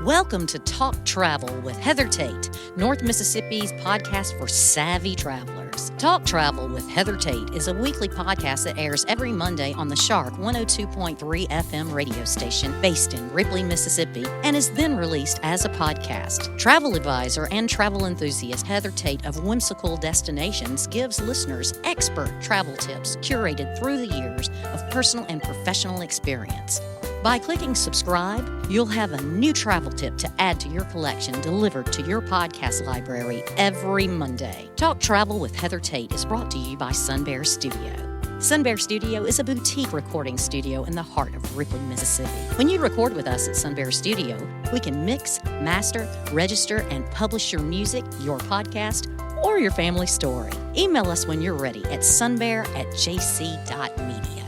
Welcome to Talk Travel with Heather Tate, North Mississippi's podcast for savvy travelers. Talk Travel with Heather Tate is a weekly podcast that airs every Monday on the Shark 102.3 FM radio station based in Ripley, Mississippi, and is then released as a podcast. Travel advisor and travel enthusiast Heather Tate of Whimsical Destinations gives listeners expert travel tips curated through the years of personal and professional experience. By clicking subscribe, you'll have a new travel tip to add to your collection delivered to your podcast library every Monday. Talk Travel with Heather Tate is brought to you by Sun Bear Studio. Sun Bear Studio is a boutique recording studio in the heart of Ripley, Mississippi. When you record with us at Sun Bear Studio, we can mix, master, register, and publish your music, your podcast, or your family story. Email us when you're ready at sunbear@jc.media.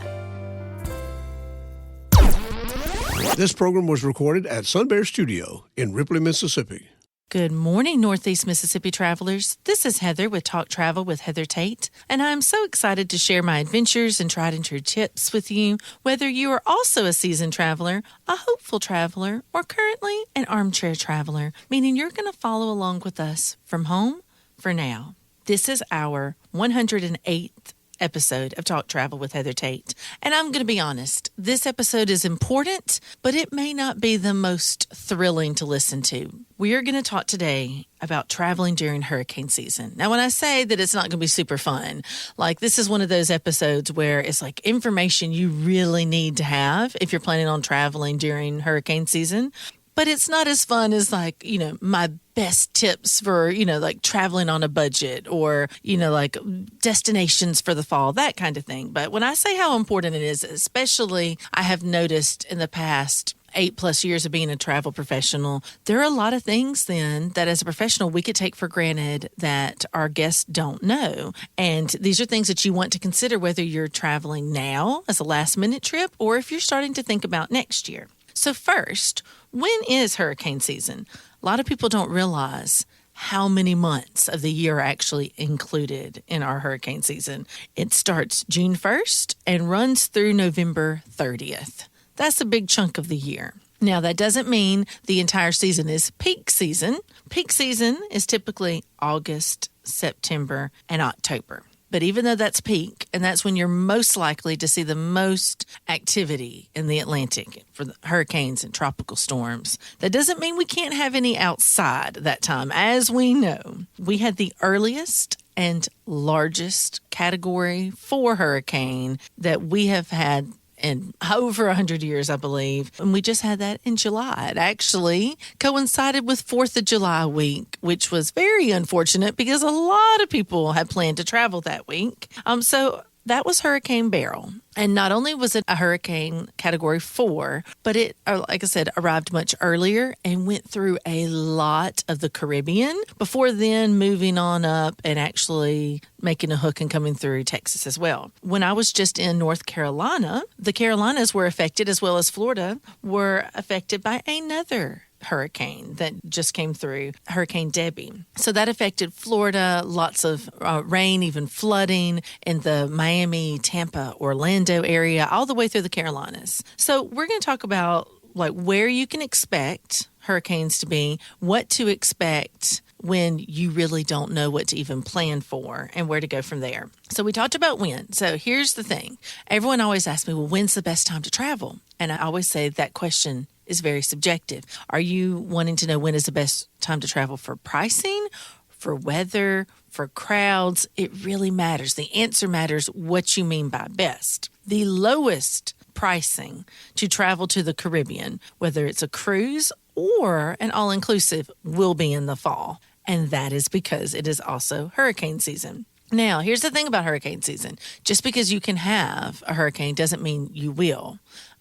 This program was recorded at Sun Bear Studio in Ripley, Mississippi. Good morning, Northeast Mississippi travelers. This is Heather with Talk Travel with Heather Tate, and I'm so excited to share my adventures and tried and true tips with you, whether you are also a seasoned traveler, a hopeful traveler, or currently an armchair traveler, meaning you're going to follow along with us from home for now. This is our 108th episode of Talk Travel with Heather Tate. And I'm going to be honest, this episode is important, but it may not be the most thrilling to listen to. We are going to talk today about traveling during hurricane season. Now, when I say that it's not going to be super fun, like this is one of those episodes where it's like information you really need to have if you're planning on traveling during hurricane season. But it's not as fun as like, my best tips for, like traveling on a budget or, like destinations for the fall, that kind of thing. But when I say how important it is, especially I have noticed in the past 8+ years of being a travel professional, there are a lot of things then that as a professional we could take for granted that our guests don't know. And these are things that you want to consider whether you're traveling now as a last minute trip or if you're starting to think about next year. So first, when is hurricane season? A lot of people don't realize how many months of the year are actually included in our hurricane season. It starts June 1st and runs through November 30th. That's a big chunk of the year. Now, that doesn't mean the entire season is peak season. Peak season is typically August, September, and October. But even though that's peak, and that's when you're most likely to see the most activity in the Atlantic for the hurricanes and tropical storms, that doesn't mean we can't have any outside that time. As we know, we had the earliest and largest Category 4 hurricane that we have had in over 100 years, I believe. And we just had that in July. It actually coincided with 4th of July week, which was very unfortunate because a lot of people had planned to travel that week. So that was Hurricane Beryl. And not only was it a hurricane Category 4, but it, like I said, arrived much earlier and went through a lot of the Caribbean before then moving on up and actually making a hook and coming through Texas as well. When I was just in North Carolina, the Carolinas were affected as well as Florida were affected by another hurricane that just came through, Hurricane Debbie. So that affected Florida, lots of rain, even flooding in the Miami, Tampa, Orlando area, all the way through the Carolinas. So we're going to talk about like where you can expect hurricanes to be, what to expect when you really don't know what to even plan for and where to go from there. So we talked about when. So here's the thing. Everyone always asks me, well, when's the best time to travel? And I always say that question is very subjective. Are you wanting to know when is the best time to travel for pricing, for weather, for crowds? It really matters. The answer matters what you mean by best. The lowest pricing to travel to the Caribbean, whether it's a cruise or an all-inclusive, will be in the fall. And that is because it is also hurricane season. Now, here's the thing about hurricane season. Just because you can have a hurricane doesn't mean you will.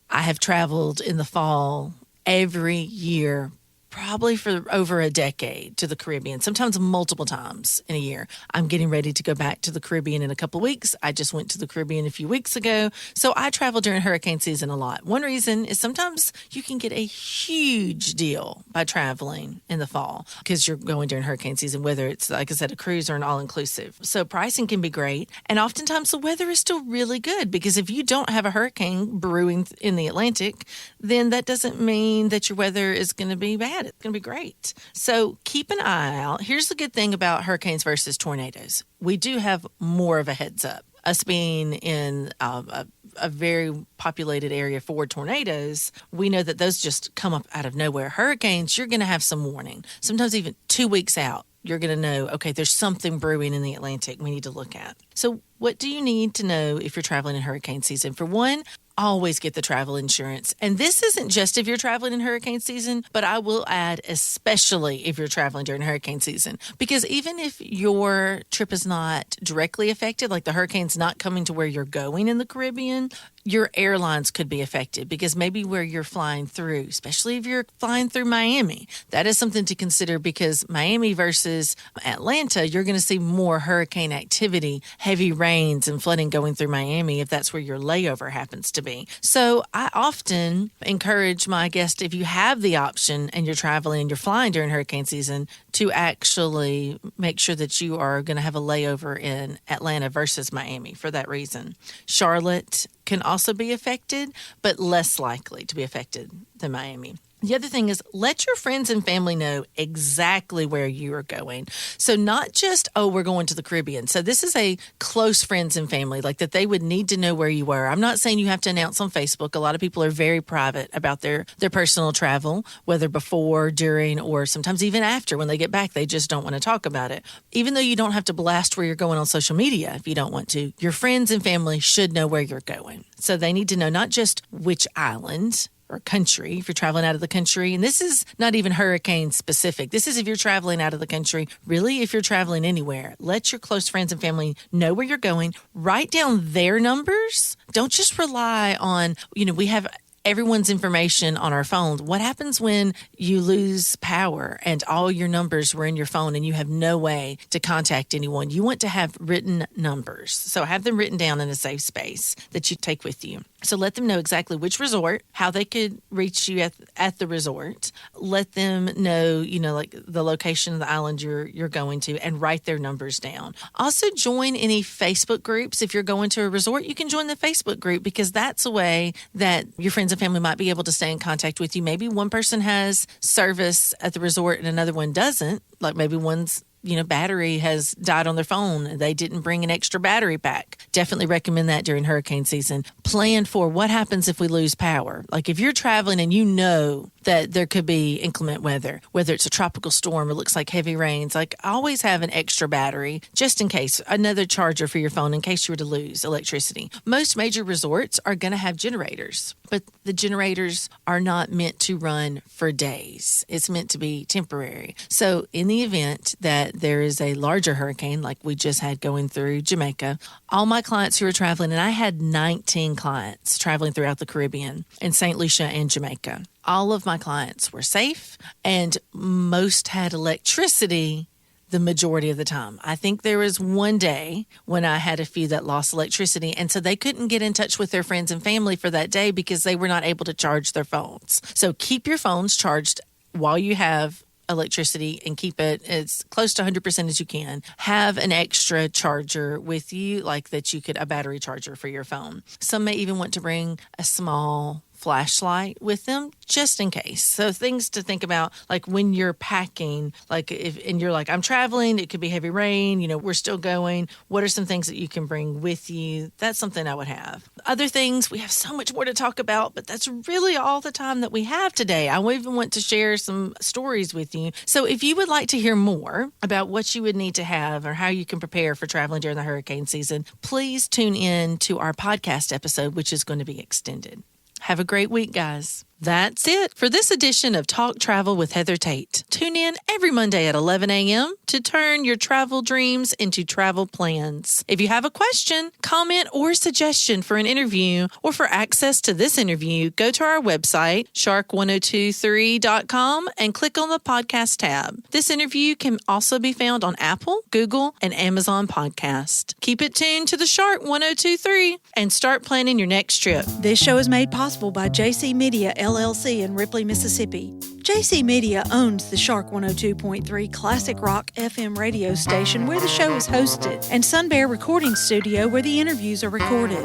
I have traveled in the fall every year, probably for over a decade, to the Caribbean, sometimes multiple times in a year. I'm getting ready to go back to the Caribbean in a couple of weeks. I just went to the Caribbean a few weeks ago. So I travel during hurricane season a lot. One reason is sometimes you can get a huge deal by traveling in the fall because you're going during hurricane season, whether it's, like I said, a cruise or an all-inclusive. So pricing can be great. And oftentimes the weather is still really good because if you don't have a hurricane brewing in the Atlantic, then that doesn't mean that your weather is going to be bad outside. It's going to be great. So keep an eye out. Here's the good thing about hurricanes versus tornadoes. We do have more of a heads up. Us being in a very populated area for tornadoes, we know that those just come up out of nowhere. Hurricanes, you're going to have some warning. Sometimes even 2 weeks out, you're going to know, okay, there's something brewing in the Atlantic we need to look at. So what do you need to know if you're traveling in hurricane season? For one, always get the travel insurance. And this isn't just if you're traveling in hurricane season, but I will add especially if you're traveling during hurricane season. Because even if your trip is not directly affected, like the hurricane's not coming to where you're going in the Caribbean, your airlines could be affected because maybe where you're flying through, especially if you're flying through Miami, that is something to consider because Miami versus Atlanta, you're going to see more hurricane activity, heavy rains and flooding going through Miami if that's where your layover happens to be. So I often encourage my guests, if you have the option and you're traveling and you're flying during hurricane season, to actually make sure that you are going to have a layover in Atlanta versus Miami for that reason. Charlotte can also be affected, but less likely to be affected than Miami. The other thing is let your friends and family know exactly where you are going. So not just, oh, we're going to the Caribbean. So this is a close friends and family, like that they would need to know where you were. I'm not saying you have to announce on Facebook. A lot of people are very private about their personal travel, whether before, during, or sometimes even after. When they get back, they just don't want to talk about it. Even though you don't have to blast where you're going on social media if you don't want to, your friends and family should know where you're going. So they need to know not just which island or country, if you're traveling out of the country. And this is not even hurricane specific. This is if you're traveling out of the country. Really, if you're traveling anywhere, let your close friends and family know where you're going. Write down their numbers. Don't just rely on, we have everyone's information on our phone. What happens when you lose power and all your numbers were in your phone and you have no way to contact anyone? You want to have written numbers. So have them written down in a safe space that you take with you. So let them know exactly which resort, how they could reach you at the resort. Let them know, like the location of the island you're going to, and write their numbers down. Also join any Facebook groups. If you're going to a resort, you can join the Facebook group because that's a way that your friends and family might be able to stay in contact with you. Maybe one person has service at the resort and another one doesn't. Like maybe one's battery has died on their phone. They didn't bring an extra battery pack. Definitely recommend that during hurricane season. Plan for what happens if we lose power. Like if you're traveling and you know that there could be inclement weather, whether it's a tropical storm or looks like heavy rains, like always have an extra battery just in case, another charger for your phone in case you were to lose electricity. Most major resorts are going to have generators, but the generators are not meant to run for days. It's meant to be temporary. So in the event that there is a larger hurricane like we just had going through Jamaica, all my clients who are traveling, and I had 19 clients traveling throughout the Caribbean in St. Lucia and Jamaica. All of my clients were safe and most had electricity the majority of the time. I think there was one day when I had a few that lost electricity, and so they couldn't get in touch with their friends and family for that day because they were not able to charge their phones. So keep your phones charged while you have electricity and keep it as close to 100% as you can. Have an extra charger with you, like that you could, a battery charger for your phone. Some may even want to bring a small flashlight with them just in case. So things to think about, like when you're packing, like and you're like, I'm traveling, it could be heavy rain, we're still going. What are some things that you can bring with you? That's something I would have. Other things, we have so much more to talk about, but that's really all the time that we have today. I even want to share some stories with you. So if you would like to hear more about what you would need to have or how you can prepare for traveling during the hurricane season, please tune in to our podcast episode, which is going to be extended. Have a great week, guys. That's it for this edition of Talk Travel with Heather Tate. Tune in every Monday at 11 a.m. to turn your travel dreams into travel plans. If you have a question, comment, or suggestion for an interview or for access to this interview, go to our website, shark1023.com, and click on the podcast tab. This interview can also be found on Apple, Google, and Amazon Podcast. Keep it tuned to the Shark 1023 and start planning your next trip. This show is made possible by JC Media LLC in Ripley, Mississippi. JC Media owns the Shark 102.3 Classic Rock FM radio station where the show is hosted, and Sun Bear Recording Studio where the interviews are recorded.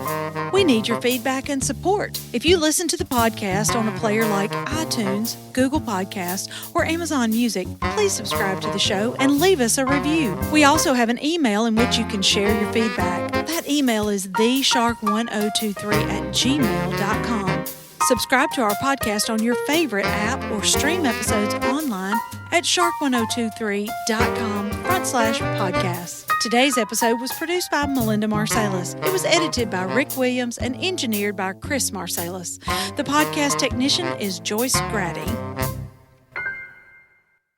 We need your feedback and support. If you listen to the podcast on a player like iTunes, Google Podcasts, or Amazon Music, please subscribe to the show and leave us a review. We also have an email in which you can share your feedback. That email is theshark1023@gmail.com. Subscribe to our podcast on your favorite app or stream episodes online at shark1023.com/podcasts. Today's episode was produced by Melinda Marsalis. It was edited by Rick Williams and engineered by Chris Marsalis. The podcast technician is Joyce Grady.